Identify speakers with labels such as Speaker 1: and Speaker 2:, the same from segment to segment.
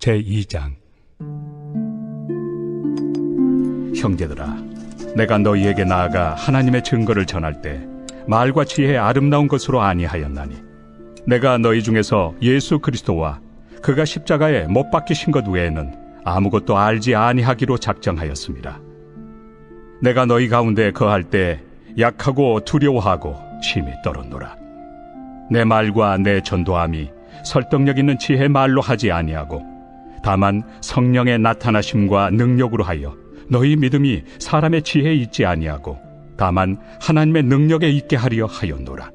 Speaker 1: 제2장. 형제들아, 내가 너희에게 나아가 하나님의 증거를 전할 때 말과 지혜의 아름다운 것으로 아니하였나니, 내가 너희 중에서 예수 그리스도와 그가 십자가에 못 박히신 것 외에는 아무것도 알지 아니하기로 작정하였습니다. 내가 너희 가운데 거할 때 약하고 두려워하고 심히 떨었노라. 내 말과 내 전도함이 설득력 있는 지혜의 말로 하지 아니하고 다만 성령의 나타나심과 능력으로 하여 너희 믿음이 사람의 지혜에 있지 아니하고 다만 하나님의 능력에 있게 하려 하였노라.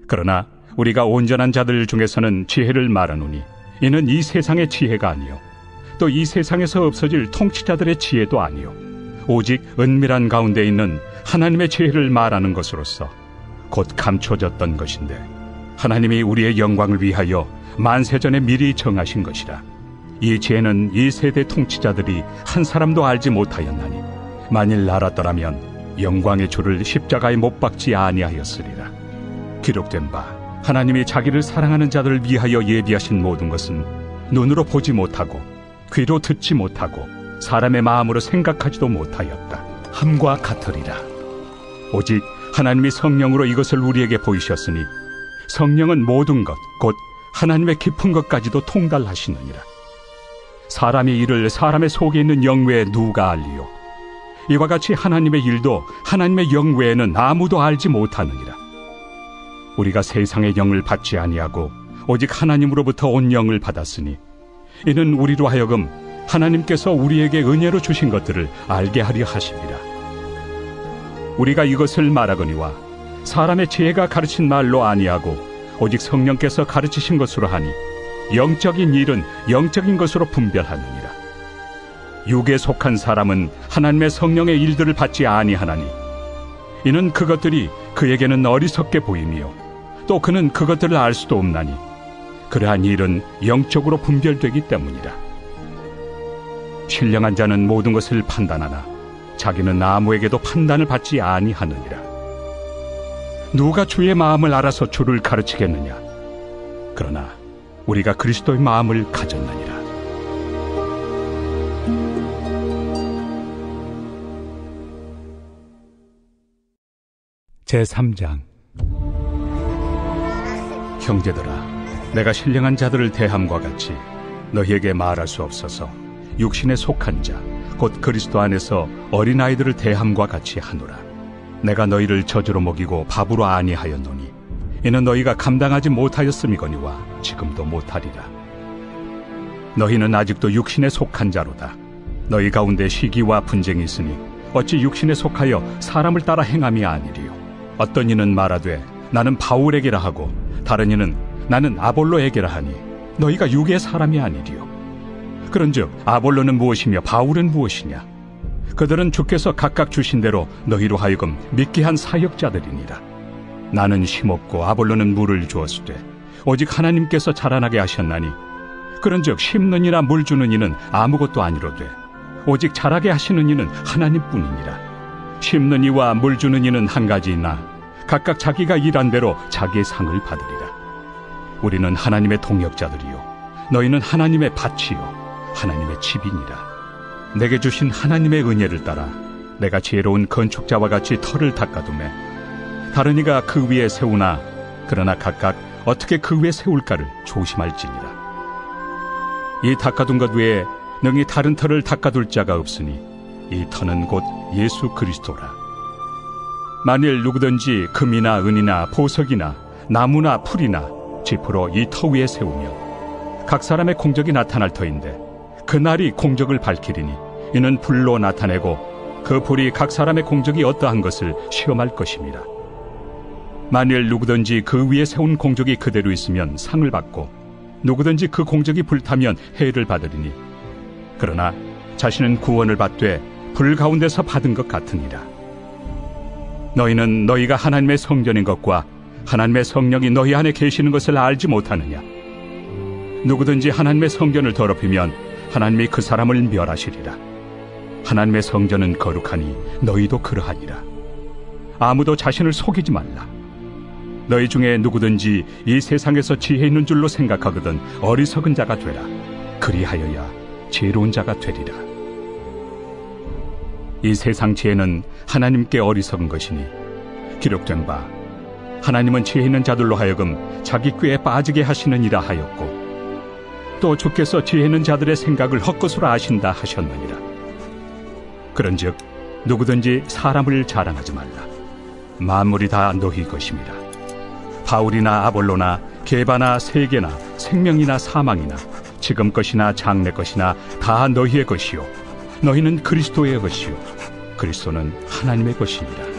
Speaker 1: 그러나 우리가 온전한 자들 중에서는 지혜를 말하노니 이는 이 세상의 지혜가 아니요 또 이 세상에서 없어질 통치자들의 지혜도 아니요 오직 은밀한 가운데 있는 하나님의 지혜를 말하는 것으로서 곧 감춰졌던 것인데 하나님이 우리의 영광을 위하여 만세전에 미리 정하신 것이라. 이 지혜는 이 세대 통치자들이 한 사람도 알지 못하였나니 만일 알았더라면 영광의 주를 십자가에 못 박지 아니하였으리라. 기록된 바 하나님이 자기를 사랑하는 자들을 위하여 예비하신 모든 것은 눈으로 보지 못하고 귀로 듣지 못하고 사람의 마음으로 생각하지도 못하였다 함과 같으리라. 오직 하나님이 성령으로 이것을 우리에게 보이셨으니 성령은 모든 것 곧 하나님의 깊은 것까지도 통달하시느니라. 사람의 일을 사람의 속에 있는 영 외에 누가 알리요? 이와 같이 하나님의 일도 하나님의 영 외에는 아무도 알지 못하느니라. 우리가 세상의 영을 받지 아니하고 오직 하나님으로부터 온 영을 받았으니 이는 우리로 하여금 하나님께서 우리에게 은혜로 주신 것들을 알게 하려 하심이라. 우리가 이것을 말하거니와 사람의 지혜가 가르친 말로 아니하고 오직 성령께서 가르치신 것으로 하니 영적인 일은 영적인 것으로 분별하느니라. 육에 속한 사람은 하나님의 성령의 일들을 받지 아니하나니 이는 그것들이 그에게는 어리석게 보이며 또 그는 그것들을 알 수도 없나니 그러한 일은 영적으로 분별되기 때문이라. 신령한 자는 모든 것을 판단하나 자기는 아무에게도 판단을 받지 아니하느니라. 누가 주의 마음을 알아서 주를 가르치겠느냐? 그러나 우리가 그리스도의 마음을 가졌느니라. 제3장. 형제들아, 내가 신령한 자들을 대함과 같이 너희에게 말할 수 없어서 육신에 속한 자 곧 그리스도 안에서 어린아이들을 대함과 같이 하노라. 내가 너희를 저주로 먹이고 밥으로 아니하였노니 이는 너희가 감당하지 못하였음이거니와 지금도 못하리라. 너희는 아직도 육신에 속한 자로다. 너희 가운데 시기와 분쟁이 있으니 어찌 육신에 속하여 사람을 따라 행함이 아니리요? 어떤 이는 말하되 나는 바울에게라 하고 다른 이는 나는 아볼로에게라 하니 너희가 육의 사람이 아니리요? 그런즉 아볼로는 무엇이며 바울은 무엇이냐? 그들은 주께서 각각 주신 대로 너희로 하여금 믿게 한 사역자들이니라. 나는 심었고 아볼로는 물을 주었으되 오직 하나님께서 자라나게 하셨나니 그런즉 심는 이나 물 주는 이는 아무것도 아니로되 오직 자라게 하시는 이는 하나님뿐이니라. 심는 이와 물 주는 이는 한 가지이나 각각 자기가 일한 대로 자기의 상을 받으리라. 우리는 하나님의 동역자들이요 너희는 하나님의 밭이요 하나님의 집이니라. 내게 주신 하나님의 은혜를 따라 내가 지혜로운 건축자와 같이 터를 닦아두매 다른 이가 그 위에 세우나 그러나 각각 어떻게 그 위에 세울까를 조심할지니라. 이 닦아둔 것 외에 능히 다른 터를 닦아둘 자가 없으니 이 터는 곧 예수 그리스도라. 만일 누구든지 금이나 은이나 보석이나 나무나 풀이나 지프로 이 터 위에 세우면 각 사람의 공적이 나타날 터인데 그날이 공적을 밝히리니 이는 불로 나타내고 그 불이 각 사람의 공적이 어떠한 것을 시험할 것입니다. 만일 누구든지 그 위에 세운 공적이 그대로 있으면 상을 받고 누구든지 그 공적이 불타면 해를 받으리니 그러나 자신은 구원을 받되 불 가운데서 받은 것 같으니라. 너희는 너희가 하나님의 성전인 것과 하나님의 성령이 너희 안에 계시는 것을 알지 못하느냐? 누구든지 하나님의 성전을 더럽히면 하나님이 그 사람을 멸하시리라. 하나님의 성전은 거룩하니 너희도 그러하니라. 아무도 자신을 속이지 말라. 너희 중에 누구든지 이 세상에서 지혜 있는 줄로 생각하거든 어리석은 자가 되라. 그리하여야 지혜로운 자가 되리라. 이 세상 지혜는 하나님께 어리석은 것이니 기록된 바 하나님은 지혜 있는 자들로 하여금 자기 꾀에 빠지게 하시느니라 하였고, 또 주께서 지혜 있는 자들의 생각을 헛것으로 아신다 하셨느니라. 그런즉 누구든지 사람을 자랑하지 말라. 만물이 다 너희 것임이라. 바울이나 아볼로나 게바나 세계나 생명이나 사망이나 지금 것이나 장래 것이나 다 너희의 것이요 너희는 그리스도의 것이요 그리스도는 하나님의 것이니라.